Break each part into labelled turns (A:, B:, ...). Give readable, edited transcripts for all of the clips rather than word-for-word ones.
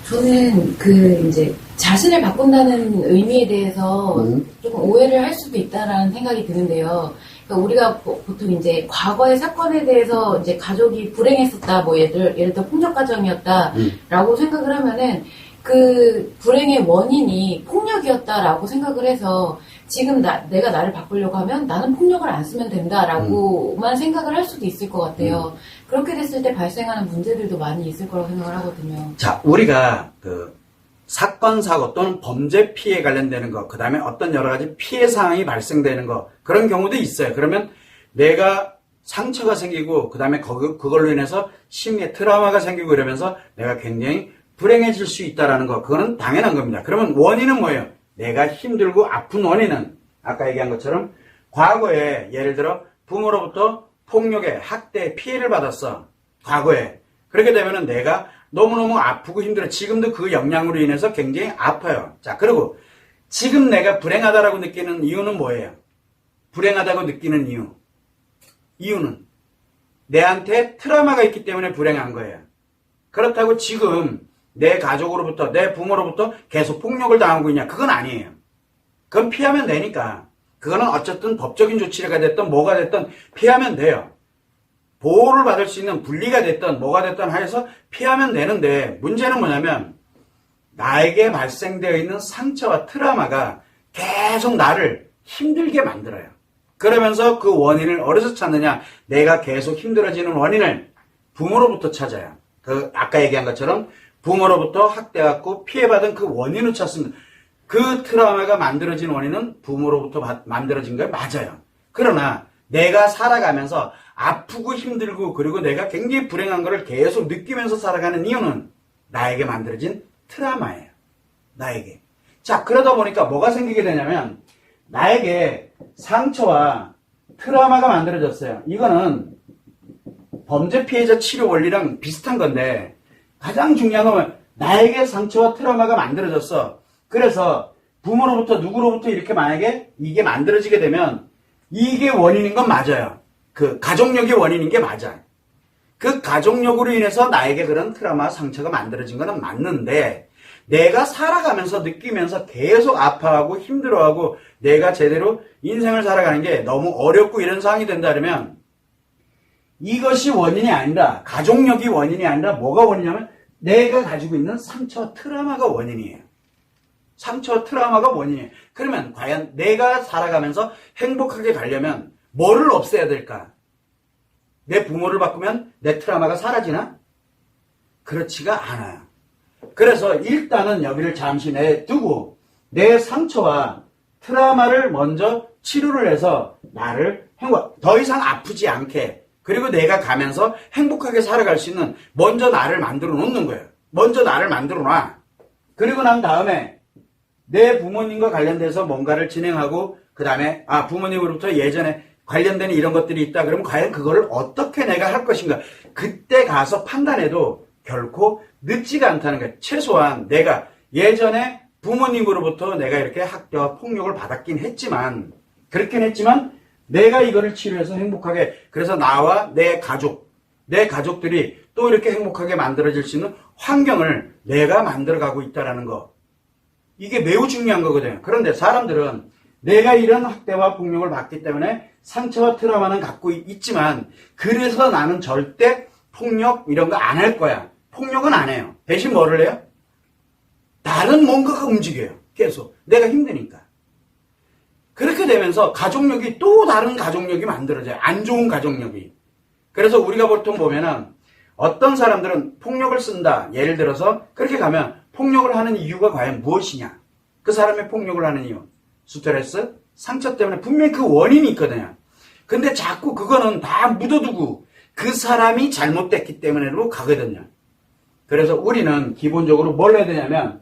A: 저는 이제 자신을 바꾼다는 의미에 대해서 조금 오해를 할 수도 있다라는 생각이 드는데요. 그러니까 우리가 보통 이제 과거의 사건에 대해서 이제 가족이 불행했었다, 뭐 예를 들어 폭력 가정이었다라고 생각을 하면은 그 불행의 원인이 폭력이었다라고 생각을 해서 지금 내가 나를 바꾸려고 하면 나는 폭력을 안 쓰면 된다라고만 생각을 할 수도 있을 것 같아요. 그렇게 됐을 때 발생하는 문제들도 많이 있을 거라고 생각을 하거든요.
B: 자, 우리가 사건, 사고 또는 범죄 피해 관련되는 거, 그 다음에 어떤 여러 가지 피해 상황이 발생되는 거, 그런 경우도 있어요. 그러면 내가 상처가 생기고, 그 다음에 그걸로 인해서 심리에 트라우마가 생기고 이러면서 내가 굉장히 불행해질 수 있다라는 거, 그거는 당연한 겁니다. 그러면 원인은 뭐예요? 내가 힘들고 아픈 원인은 아까 얘기한 것처럼 과거에 예를 들어 부모로부터 폭력에 학대에 피해를 받았어. 과거에. 그렇게 되면은 내가 너무너무 아프고 힘들어. 지금도 그 영향으로 인해서 굉장히 아파요. 자, 그리고 지금 내가 불행하다라고 느끼는 이유는 뭐예요? 불행하다고 느끼는 이유는 내한테 트라우마가 있기 때문에 불행한 거예요. 그렇다고 지금 내 가족으로부터, 내 부모로부터 계속 폭력을 당하고 있냐? 그건 아니에요. 그건 피하면 되니까. 그거는 어쨌든 법적인 조치가 됐든 뭐가 됐든 피하면 돼요. 보호를 받을 수 있는 분리가 됐든 뭐가 됐든 하여서 피하면 되는데 문제는 뭐냐면 나에게 발생되어 있는 상처와 트라우마가 계속 나를 힘들게 만들어요. 그러면서 그 원인을 어디서 찾느냐? 내가 계속 힘들어지는 원인을 부모로부터 찾아요. 아까 얘기한 것처럼 부모로부터 학대받고 피해받은 그 원인을 찾습니다. 그 트라우마가 만들어진 원인은 부모로부터 만들어진 거예요. 맞아요. 그러나 내가 살아가면서 아프고 힘들고 그리고 내가 굉장히 불행한 것을 계속 느끼면서 살아가는 이유는 나에게 만들어진 트라우마예요. 나에게. 자, 그러다 보니까 뭐가 생기게 되냐면 나에게 상처와 트라우마가 만들어졌어요. 이거는 범죄 피해자 치료 원리랑 비슷한 건데 가장 중요한 건 나에게 상처와 트라우마가 만들어졌어. 그래서 부모로부터 누구로부터 이렇게 만약에 이게 만들어지게 되면 이게 원인인 건 맞아요. 그 가족력이 원인인 게 맞아. 그 가족력으로 인해서 나에게 그런 트라우마 상처가 만들어진 거는 맞는데 내가 살아가면서 느끼면서 계속 아파하고 힘들어하고 내가 제대로 인생을 살아가는 게 너무 어렵고 이런 상황이 된다면 이것이 원인이 아니라 가족력이 원인이 아니라 뭐가 원인이냐면 내가 가지고 있는 상처와 트라우마가 원인이에요. 상처와 트라우마가 원인이에요. 그러면 과연 내가 살아가면서 행복하게 가려면 뭐를 없애야 될까? 내 부모를 바꾸면 내 트라우마가 사라지나? 그렇지가 않아요. 그래서 일단은 여기를 잠시 내두고 내 상처와 트라우마를 먼저 치료를 해서 나를 더 이상 아프지 않게 그리고 내가 가면서 행복하게 살아갈 수 있는 먼저 나를 만들어 놓는 거예요. 먼저 나를 만들어 놔. 그리고 난 다음에 내 부모님과 관련돼서 뭔가를 진행하고 그 다음에 부모님으로부터 예전에 관련된 이런 것들이 있다. 그러면 과연 그거를 어떻게 내가 할 것인가. 그때 가서 판단해도 결코 늦지가 않다는 거예요. 최소한 내가 예전에 부모님으로부터 내가 이렇게 학대와 폭력을 받았긴 했지만 그렇긴 했지만 내가 이거를 치료해서 행복하게 그래서 나와 내 가족들이 또 이렇게 행복하게 만들어질 수 있는 환경을 내가 만들어가고 있다는 거. 이게 매우 중요한 거거든요. 그런데 사람들은 내가 이런 학대와 폭력을 받기 때문에 상처와 트라우마는 갖고 있지만 그래서 나는 절대 폭력 이런 거 안 할 거야. 폭력은 안 해요. 대신 뭐를 해요? 다른 뭔가가 움직여요. 계속. 내가 힘드니까. 그렇게 되면서 가족력이 또 다른 가족력이 만들어져요. 안 좋은 가족력이. 그래서 우리가 보통 보면은 어떤 사람들은 폭력을 쓴다. 예를 들어서 그렇게 가면 폭력을 하는 이유가 과연 무엇이냐? 그 사람의 폭력을 하는 이유. 스트레스, 상처 때문에 분명히 그 원인이 있거든요. 근데 자꾸 그거는 다 묻어두고 그 사람이 잘못됐기 때문에로 가거든요. 그래서 우리는 기본적으로 뭘 해야 되냐면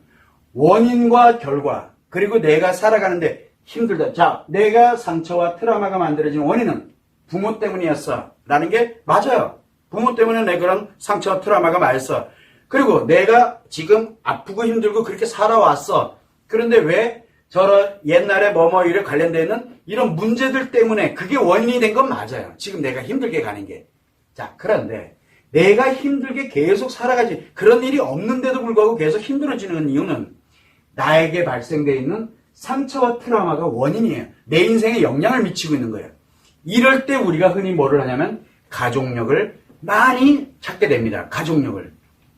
B: 원인과 결과 그리고 내가 살아가는데 힘들다. 자, 내가 상처와 트라우마가 만들어진 원인은 부모 때문이었어. 라는 게 맞아요. 부모 때문에 내 그런 상처와 트라우마가 많았어. 그리고 내가 지금 아프고 힘들고 그렇게 살아왔어. 그런데 왜 저런 옛날에 이래 관련되어 있는 이런 문제들 때문에 그게 원인이 된 건 맞아요. 지금 내가 힘들게 가는 게. 자, 그런데 내가 힘들게 계속 살아가지. 그런 일이 없는데도 불구하고 계속 힘들어지는 이유는 나에게 발생되어 있는 상처와 트라우마가 원인이에요. 내 인생에 영향을 미치고 있는 거예요. 이럴 때 우리가 흔히 뭐를 하냐면 가족력을 많이 찾게 됩니다. 가족력을.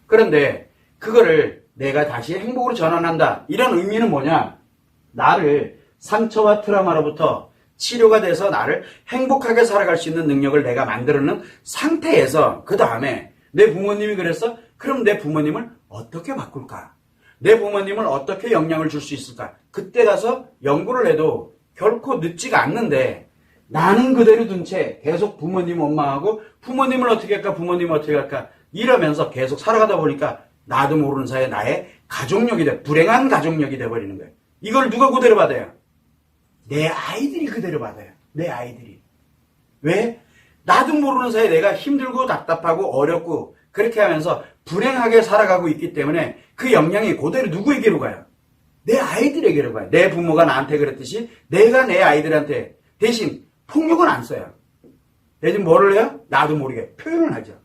B: 그런데 그거를 내가 다시 행복으로 전환한다. 이런 의미는 뭐냐? 나를 상처와 트라우마로부터 치료가 돼서 나를 행복하게 살아갈 수 있는 능력을 내가 만들어놓은 상태에서 그 다음에 내 부모님이 그랬어? 그럼 내 부모님을 어떻게 바꿀까? 내 부모님을 어떻게 영향을 줄 수 있을까? 그때 가서 연구를 해도 결코 늦지가 않는데 나는 그대로 둔 채 계속 부모님 원망하고 부모님을 어떻게 할까? 부모님을 어떻게 할까? 이러면서 계속 살아가다 보니까 나도 모르는 사이에 나의 가족력이 돼. 불행한 가족력이 돼버리는 거예요. 이걸 누가 그대로 받아요? 내 아이들이 그대로 받아요. 내 아이들이. 왜? 나도 모르는 사이에 내가 힘들고 답답하고 어렵고 그렇게 하면서 불행하게 살아가고 있기 때문에 그 영향이 그대로 누구에게로 가요? 내 아이들에게로 가요. 내 부모가 나한테 그랬듯이 내가 내 아이들한테 대신 폭력은 안 써요. 대신 뭐를 해요? 나도 모르게 표현을 하죠.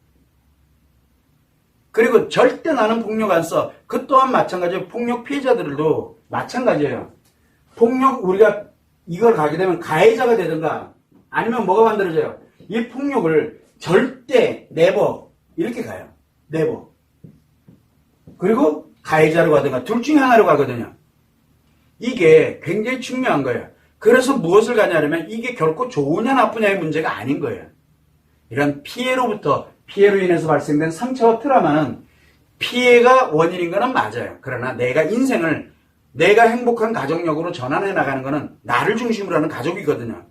B: 그리고 절대 나는 폭력 안 써. 그 또한 마찬가지로 폭력 피해자들도 마찬가지예요. 폭력 우리가 이걸 가게 되면 가해자가 되든가 아니면 뭐가 만들어져요? 이 폭력을 절대 네버 이렇게 가요. 네버. 그리고 가해자로 가든가 둘 중에 하나로 가거든요. 이게 굉장히 중요한 거예요. 그래서 무엇을 가냐면 이게 결코 좋으냐 나쁘냐의 문제가 아닌 거예요. 이런 피해로 인해서 발생된 상처와 트라우마는 피해가 원인인 거는 맞아요. 그러나 내가 인생을 내가 행복한 가족력으로 전환해 나가는 거는 나를 중심으로 하는 가족이거든요.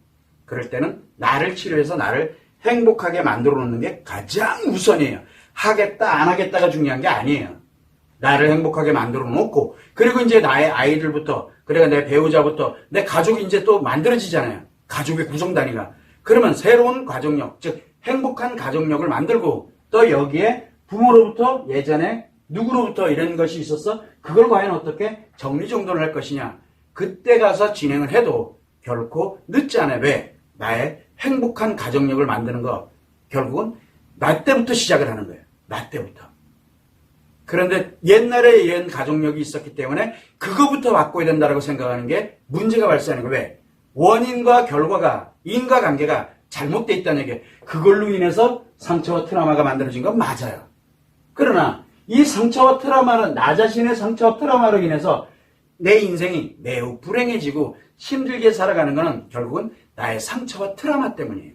B: 그럴 때는 나를 치료해서 나를 행복하게 만들어 놓는 게 가장 우선이에요. 하겠다 안 하겠다가 중요한 게 아니에요. 나를 행복하게 만들어 놓고 그리고 이제 나의 아이들부터 그리고 내 배우자부터 내 가족이 이제 또 만들어지잖아요. 가족의 구성단위가. 그러면 새로운 가족력, 즉 행복한 가족력을 만들고 또 여기에 부모로부터 예전에 누구로부터 이런 것이 있었어? 그걸 과연 어떻게 정리정돈을 할 것이냐? 그때 가서 진행을 해도 결코 늦지 않아요. 왜? 나의 행복한 가족력을 만드는 거 결국은 나 때부터 시작을 하는 거예요. 나 때부터. 그런데 옛날에 이런 가족력이 있었기 때문에 그거부터 바꿔야 된다고 생각하는 게 문제가 발생하는 거예요. 왜? 원인과 결과가 인과관계가 잘못되어 있다는 얘기예요. 그걸로 인해서 상처와 트라우마가 만들어진 건 맞아요. 그러나 이 상처와 트라우마는 나 자신의 상처와 트라우마로 인해서 내 인생이 매우 불행해지고 힘들게 살아가는 것은 결국은 나의 상처와 트라우마 때문이에요.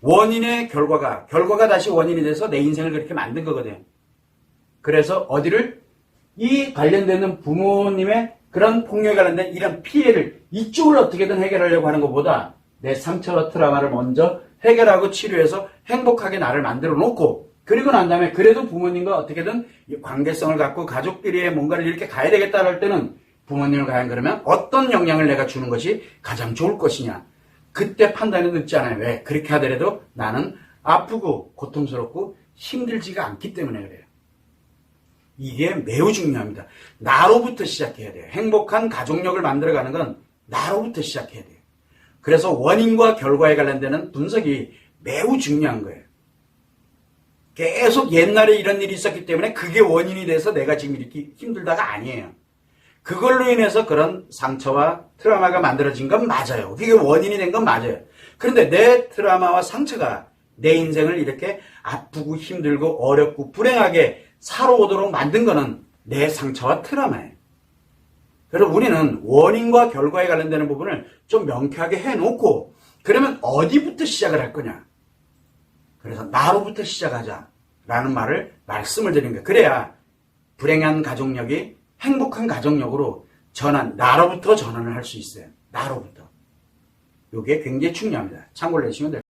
B: 원인의 결과가 다시 원인이 돼서 내 인생을 그렇게 만든 거거든요. 그래서 어디를 이 관련되는 부모님의 그런 폭력에 관련된 이런 피해를 이쪽을 어떻게든 해결하려고 하는 것보다 내 상처와 트라우마를 먼저 해결하고 치료해서 행복하게 나를 만들어 놓고 그리고 난 다음에 그래도 부모님과 어떻게든 관계성을 갖고 가족끼리의 뭔가를 이렇게 가야 되겠다 할 때는 부모님을 가야 그러면 어떤 영향을 내가 주는 것이 가장 좋을 것이냐. 그때 판단이 늦지 않아요. 왜? 그렇게 하더라도 나는 아프고 고통스럽고 힘들지가 않기 때문에 그래요. 이게 매우 중요합니다. 나로부터 시작해야 돼요. 행복한 가족력을 만들어가는 건 나로부터 시작해야 돼요. 그래서 원인과 결과에 관련되는 분석이 매우 중요한 거예요. 계속 옛날에 이런 일이 있었기 때문에 그게 원인이 돼서 내가 지금 이렇게 힘들다가 아니에요. 그걸로 인해서 그런 상처와 트라우마가 만들어진 건 맞아요. 그게 원인이 된 건 맞아요. 그런데 내 트라우마와 상처가 내 인생을 이렇게 아프고 힘들고 어렵고 불행하게 살아오도록 만든 거는 내 상처와 트라우마예요. 그래서 우리는 원인과 결과에 관련되는 부분을 좀 명쾌하게 해놓고 그러면 어디부터 시작을 할 거냐. 그래서 나로부터 시작하자라는 말씀을 드린 거예요. 그래야 불행한 가족력이 행복한 가족력으로 나로부터 전환을 할 수 있어요. 나로부터. 이게 굉장히 중요합니다. 참고를 해주시면 됩니다.